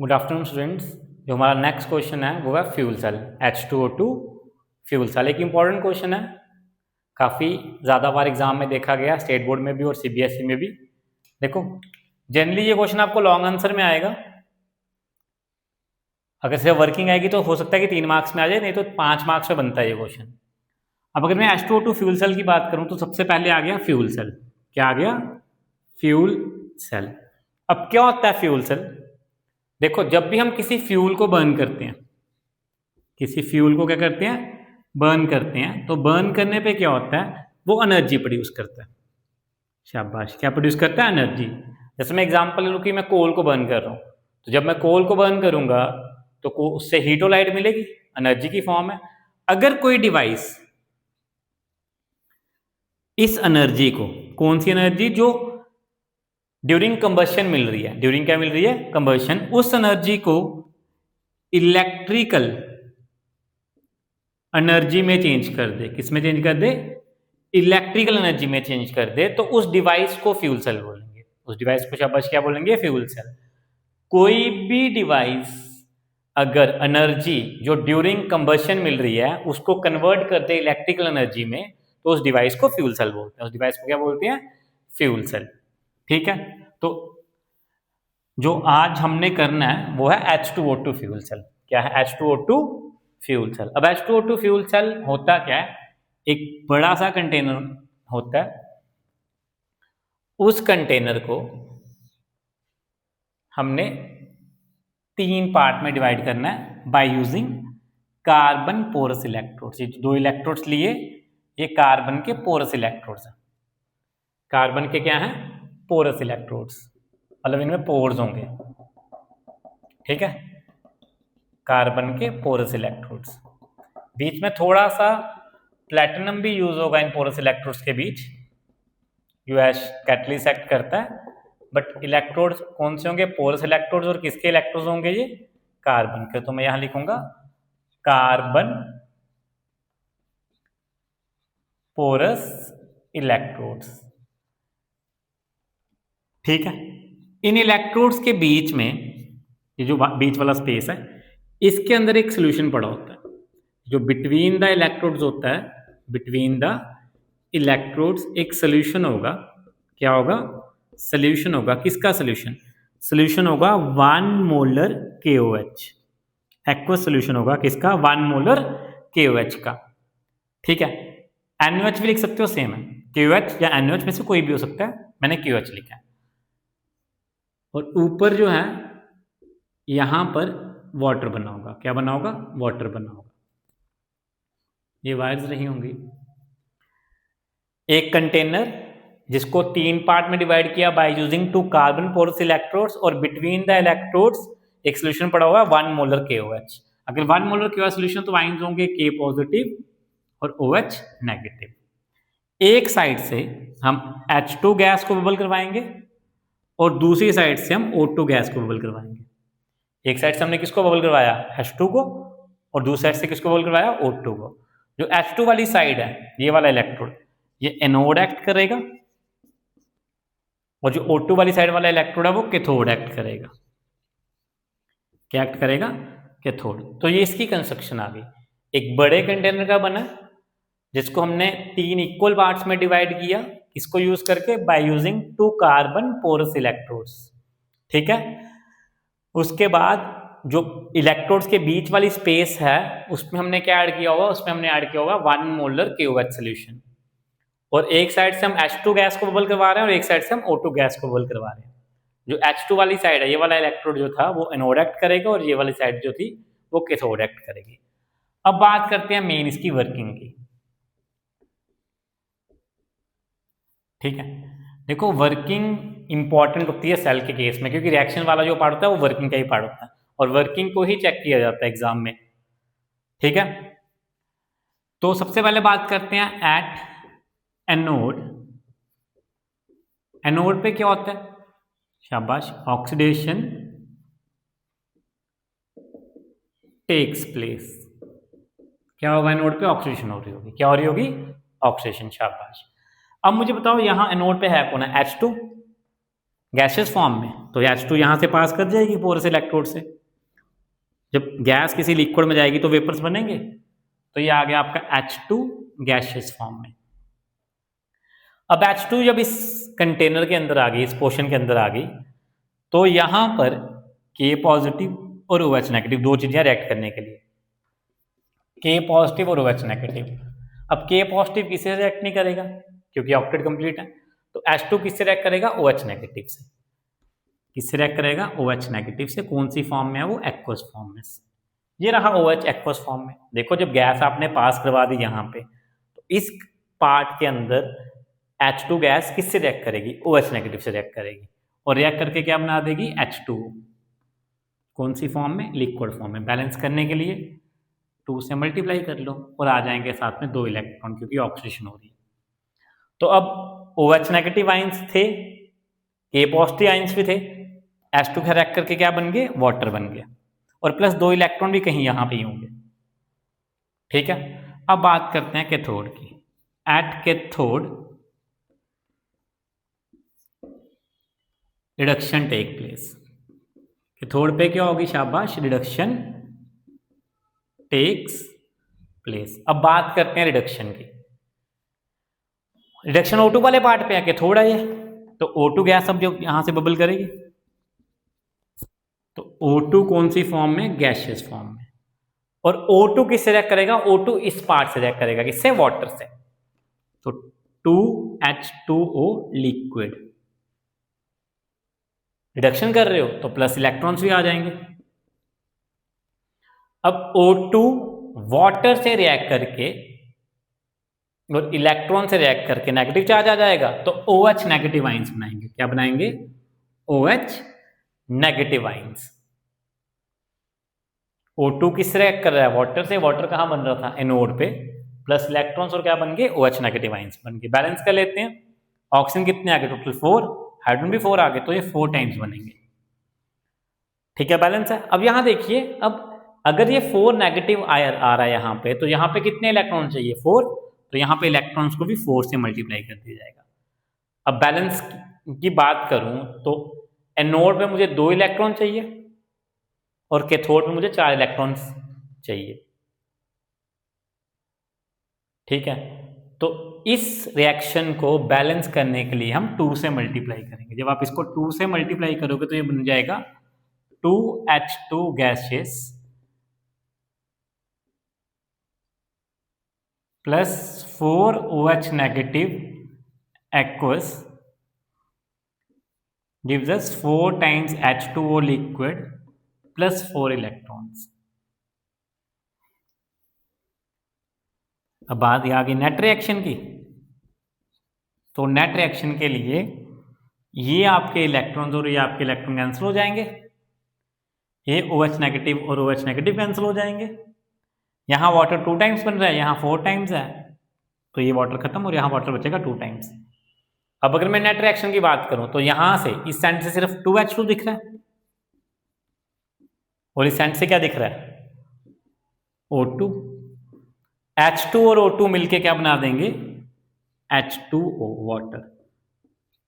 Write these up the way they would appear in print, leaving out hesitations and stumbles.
Good afternoon students. जो हमारा next question है वो है fuel cell H2O2 fuel cell. एक इंपॉर्टेंट क्वेश्चन है, काफ़ी ज़्यादा बार एग्जाम में देखा गया, स्टेट बोर्ड में भी और CBSE में भी। देखो जनरली ये क्वेश्चन आपको लॉन्ग आंसर में आएगा, अगर सिर्फ वर्किंग आएगी तो हो सकता है कि 3 मार्क्स में आ जाए, नहीं तो 5 मार्क्स में बनता है ये क्वेश्चन। अब अगर मैं H2O2 फ्यूल सेल की बात करूं तो सबसे पहले आ गया फ्यूल सेल। क्या आ गया? Fuel cell. अब क्या होता है फ्यूल सेल? देखो जब भी हम किसी फ्यूल को बर्न करते हैं, किसी फ्यूल को क्या करते हैं? बर्न करते हैं, तो बर्न करने पे क्या होता है? वो एनर्जी प्रोड्यूस करता है। शाबाश, क्या प्रोड्यूस करता है? एनर्जी। जैसे मैं एग्जांपल लूँ कि मैं कोल को बर्न कर रहा हूँ, तो जब मैं कोल को बर्न करूंगा तो उससे हीट और लाइट मिलेगी, एनर्जी की फॉर्म है। अगर कोई डिवाइस इस एनर्जी को, कौन सी एनर्जी? जो ड्यूरिंग कंबशन मिल रही है, ड्यूरिंग क्या मिल रही है? कंबशन, उस एनर्जी को इलेक्ट्रिकल एनर्जी में चेंज कर दे। किस में चेंज कर दे? इलेक्ट्रिकल एनर्जी में चेंज कर दे, तो उस डिवाइस को फ्यूल सेल बोलेंगे। उस डिवाइस को शाबाश क्या बोलेंगे? Fuel cell. कोई भी डिवाइस अगर एनर्जी जो ड्यूरिंग कंबशन मिल रही है उसको कन्वर्ट कर दे इलेक्ट्रिकल एनर्जी में, तो उस डिवाइस को फ्यूल सेल बोलते हैं। उस डिवाइस को क्या बोलते हैं? Fuel cell. ठीक है, तो जो आज हमने करना है वो है H2O2 फ्यूल सेल। क्या है? H2O2 fuel cell. अब H2O2 फ्यूल सेल होता क्या है? एक बड़ा सा कंटेनर होता है, उस कंटेनर को हमने 3 पार्ट में डिवाइड करना है by using carbon porous electrodes. ये 2 इलेक्ट्रोड्स लिए, ये कार्बन के पोरस इलेक्ट्रोड्स हैं। कार्बन के क्या हैं? पोरस इलेक्ट्रोड्स, मतलब इनमें पोर्स होंगे। ठीक है, कार्बन के पोरस इलेक्ट्रोड्स। बीच में थोड़ा सा प्लेटिनम भी यूज होगा इन पोरस इलेक्ट्रोड्स के बीच, यूएस कैटलिस्ट एक्ट करता है। बट इलेक्ट्रोड्स कौन से होंगे? Porous electrodes. और किसके इलेक्ट्रोड्स होंगे? ये कार्बन के। तो मैं यहां लिखूंगा कार्बन पोरस इलेक्ट्रोड्स। ठीक है, इन इलेक्ट्रोड्स के बीच में, ये जो बीच वाला स्पेस है, इसके अंदर एक सोल्यूशन पड़ा होता है। जो बिटवीन द इलेक्ट्रोड्स होता है, बिटवीन द इलेक्ट्रोड्स एक सोल्यूशन होगा। क्या होगा? सोल्यूशन होगा। किसका सोल्यूशन? सोल्यूशन होगा 1 मोलर KOH। एक्वस सोल्यूशन होगा किसका? 1 मोलर KOH का। ठीक है, NaOH भी लिख सकते हो, सेम है। KOH या NaOH में से कोई भी हो सकता है, मैंने KOH लिखा है। और ऊपर जो है यहां पर वाटर बना होगा। क्या बना होगा? वाटर बना होगा। ये वायर्स रही होंगी। एक कंटेनर जिसको 3 पार्ट में डिवाइड किया by using 2 carbon porous electrodes, और बिटवीन द इलेक्ट्रोड्स एक सोल्यूशन पड़ा हुआ 1 मोलर KOH। अगर 1 मोलर KOH सोल्यूशन तो आयंस होंगे K पॉजिटिव और OH नेगेटिव। एक साइड से हम H2 गैस को बबल करवाएंगे और दूसरी साइड से हम O2 गैस को बबल करवाएंगे। एक साइड से हमने किसको बबल करवाया? H2 को, और दूसरी साइड से किसको बबल करवाया? O2 को। जो H2 वाली साइड है, ये वाला इलेक्ट्रोड, ये एनोड एक्ट करेगा, और जो O2 वाली साइड वाला इलेक्ट्रोड है वो कैथोड एक्ट करेगा। क्या एक्ट करेगा? कैथोड। तो ये इसकी कंस्ट्रक्शन आ गई। एक बड़े कंटेनर का बना जिसको हमने 3 इक्वल पार्ट्स में डिवाइड किया, इसको यूज करके by using 2 carbon porous electrodes. ठीक है, उसके बाद जो इलेक्ट्रोड्स के बीच वाली स्पेस है उसमें हमने क्या ऐड किया होगा? उसमें हमने ऐड किया होगा 1 मोलर KOH सोल्यूशन। और एक साइड से हम H2 गैस को बबल करवा रहे हैं और एक साइड से हम O2 गैस को बबल करवा रहे हैं। जो H2 वाली साइड है, ये वाला इलेक्ट्रोड जो था वो एनोड एक्ट करेगा, और ये वाली साइड जो थी वो कैथोड एक्ट करेगी। अब बात करते हैं मेन इसकी वर्किंग की। ठीक है, देखो वर्किंग इंपॉर्टेंट होती है सेल के केस में, क्योंकि रिएक्शन वाला जो पार्ट होता है वो वर्किंग का ही पार्ट होता है, और वर्किंग को ही चेक किया जाता है एग्जाम में। ठीक है, तो सबसे पहले बात करते हैं एट एनोड। एनोड पे क्या होता है? शाबाश, ऑक्सीडेशन टेक्स प्लेस। क्या होगा? एनोड पे ऑक्सीडेशन हो रही होगी। क्या हो रही होगी? ऑक्सीडेशन। शाबाश। अब मुझे बताओ यहां एनोड पे है कौन? है H2। गैसियस फॉर्म में, तो H2 यहाँ से पास कर जाएगी पोरस इलेक्ट्रोड से। जब गैस किसी लिक्विड में जाएगी तो वेपर्स बनेंगे, तो ये आ गया आपका H2 गैसियस फॉर्म में। अब H2 जब इस कंटेनर के अंदर आ गई, इस पोर्शन के अंदर आ गई, तो यहाँ पर K पॉजिटिव और OH नेगेटिव दो चीजें रिएक्ट करने के लिए, K पॉजिटिव और OH नेगेटिव। अब K पॉजिटिव किससे रिएक्ट नहीं करेगा क्योंकि ऑक्टेट कंप्लीट है, तो H2 किससे रिएक्ट करेगा? OH नेगेटिव से। किससे रिएक्ट करेगा? OH नेगेटिव से। कौन सी फॉर्म में है वो? एक्वस फॉर्म में। ये रहा OH एक्वस फॉर्म में। देखो जब गैस आपने पास करवा दी यहाँ पे, तो इस पार्ट के अंदर H2 गैस किससे रिएक्ट करेगी? OH नेगेटिव से रिएक्ट करेगी, और रिएक्ट करके क्या बना देगी? H2। कौन सी फॉर्म में? लिक्विड फॉर्म में। बैलेंस करने के लिए 2 से मल्टीप्लाई कर लो और आ जाएंगे साथ में 2 इलेक्ट्रॉन, क्योंकि ऑक्सीडेशन हो रही है। तो अब OH नेगेटिव आइंस थे, K पॉजिटिव आइंस भी थे, H2 का रिएक्ट करके क्या बन गए? वाटर बन गया, और प्लस 2 इलेक्ट्रॉन भी कहीं यहां पे ही होंगे। ठीक है, अब बात करते हैं कैथोड की। At cathode reduction take place. Cathode पे क्या होगी? शाबाश, रिडक्शन टेक्स प्लेस। अब बात करते हैं रिडक्शन की। रिडक्शन O2 वाले पार्ट पे है, कैथोड है ये, तो O2 गैस अब जो यहां से बबल करेगी, तो O2 कौन सी फॉर्म में? गैसियस फॉर्म में। और O2 किससे रिएक्ट करेगा? O2 इस पार्ट से रिएक्ट करेगा, किससे? वाटर से। तो 2H2O लिक्विड। रिडक्शन कर रहे हो तो प्लस इलेक्ट्रॉन्स भी आ जाएंगे। अब O2 वाटर से रिएक्ट करके और इलेक्ट्रॉन से रिएक्ट करके नेगेटिव चार्ज आ जाएगा, तो OH नेगेटिव आइंस बनाएंगे। क्या बनाएंगे? OH negative ions. O2 किससे रिएक्ट कर रहा है? वाटर से। वाटर कहां बन रहा था? एनोड पे। प्लस इलेक्ट्रॉन्स और क्या बन गए? OH नेगेटिव आइंस बन गए। बैलेंस कर लेते हैं। ऑक्सीजन कितने आ गए? टोटल 4, हाइड्रोजन भी 4 आ गए, तो ये 4 टाइम्स बनेंगे। ठीक है, बैलेंस है। अब यहां देखिए, अब अगर ये 4 नेगेटिव आयर आ रहा है यहाँ पे, तो यहाँ पे कितने इलेक्ट्रॉन चाहिए? 4, तो यहाँ पे इलेक्ट्रॉन्स को भी 4 से मल्टीप्लाई कर दिया जाएगा। अब बैलेंस की बात करूं तो एनोड पे मुझे 2 इलेक्ट्रॉन चाहिए और कैथोड पे मुझे 4 इलेक्ट्रॉन्स चाहिए। ठीक है, तो इस रिएक्शन को बैलेंस करने के लिए हम 2 से मल्टीप्लाई करेंगे। जब आप इसको 2 से मल्टीप्लाई करोगे तो ये बन जाएगा 2H2 gaseous plus 4OH negative aqueous gives us 4 times H2O liquid plus 4 electrons। अब बात आ गई नेट रिएक्शन की। तो नेट रिएक्शन के लिए ये आपके इलेक्ट्रॉन्स और ये आपके इलेक्ट्रॉन कैंसिल हो जाएंगे, ये OH नेगेटिव और OH नेगेटिव कैंसिल हो जाएंगे। यहाँ वाटर 2 टाइम्स बन रहा है, यहाँ 4 टाइम्स है, तो ये वाटर खत्म और यहाँ वाटर बचेगा 2 टाइम्स। अब अगर मैं नेट रिएक्शन की बात करूं तो यहां से इस साइड से सिर्फ 2H2 दिख रहा है और इस साइड से क्या दिख रहा है? O2। H2 और O2 मिलके क्या बना देंगे? H2O, water.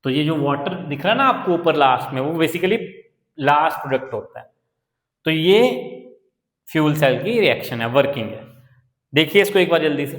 तो ये जो वाटर दिख रहा है ना आपको ऊपर लास्ट में, वो बेसिकली लास्ट प्रोडक्ट होता है। तो ये फ्यूल सेल की रिएक्शन है, वर्किंग है। देखिए इसको एक बार जल्दी से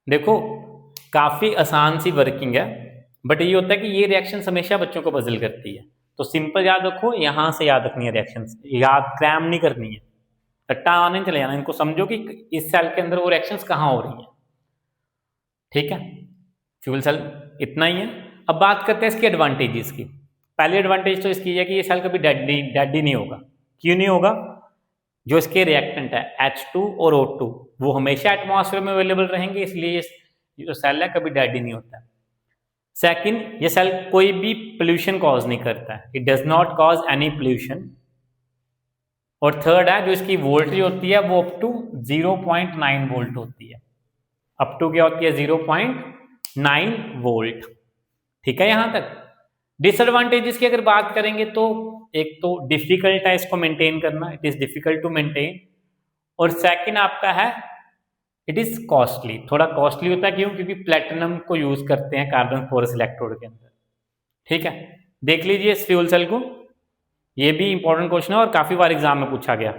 देखो, काफी आसान सी वर्किंग है, बट ये होता है कि ये रिएक्शन हमेशा बच्चों को पजल करती है। तो सिंपल याद रखो, यहां से याद रखनी है रिएक्शन, याद क्रैम नहीं करनी है, रट्टा आने चले जाना। इनको समझो कि इस सेल के अंदर वो रिएक्शंस कहां हो रही हैं। ठीक है, फ्यूल सेल इतना ही है। अब बात करते हैं इसके एडवांटेजेस की। पहली एडवांटेज तो इसकी है कि ये सेल कभी डेड नहीं होगा। क्यों नहीं होगा? जो इसके रिएक्टेंट है H2 और O2 वो हमेशा एटमॉस्फेयर में अवेलेबल रहेंगे, इसलिए ये जो सेल है कभी डेड ही नहीं होता है। सेकंड, ये सेल कोई भी पोल्यूशन कॉज नहीं करता है, it does not cause any pollution. और थर्ड है, जो इसकी वोल्टेज होती है वो अप टू 0.9 वोल्ट होती है। अप टू क्या होती है? 0.9 वोल्ट। ठीक है, यहां तक। डिसएडवांटेजेस की अगर बात करेंगे तो एक तो डिफिकल्ट है इसको मेंटेन करना, it is difficult to maintain. और सेकंड आपका है इट इज कॉस्टली, थोड़ा कॉस्टली होता है। क्यों? क्योंकि प्लेटिनम को यूज करते हैं कार्बन पोरस इलेक्ट्रोड के अंदर। ठीक है, देख लीजिए इस फ्यूल सेल को, ये भी इंपॉर्टेंट क्वेश्चन है और काफ़ी बार एग्जाम में पूछा गया।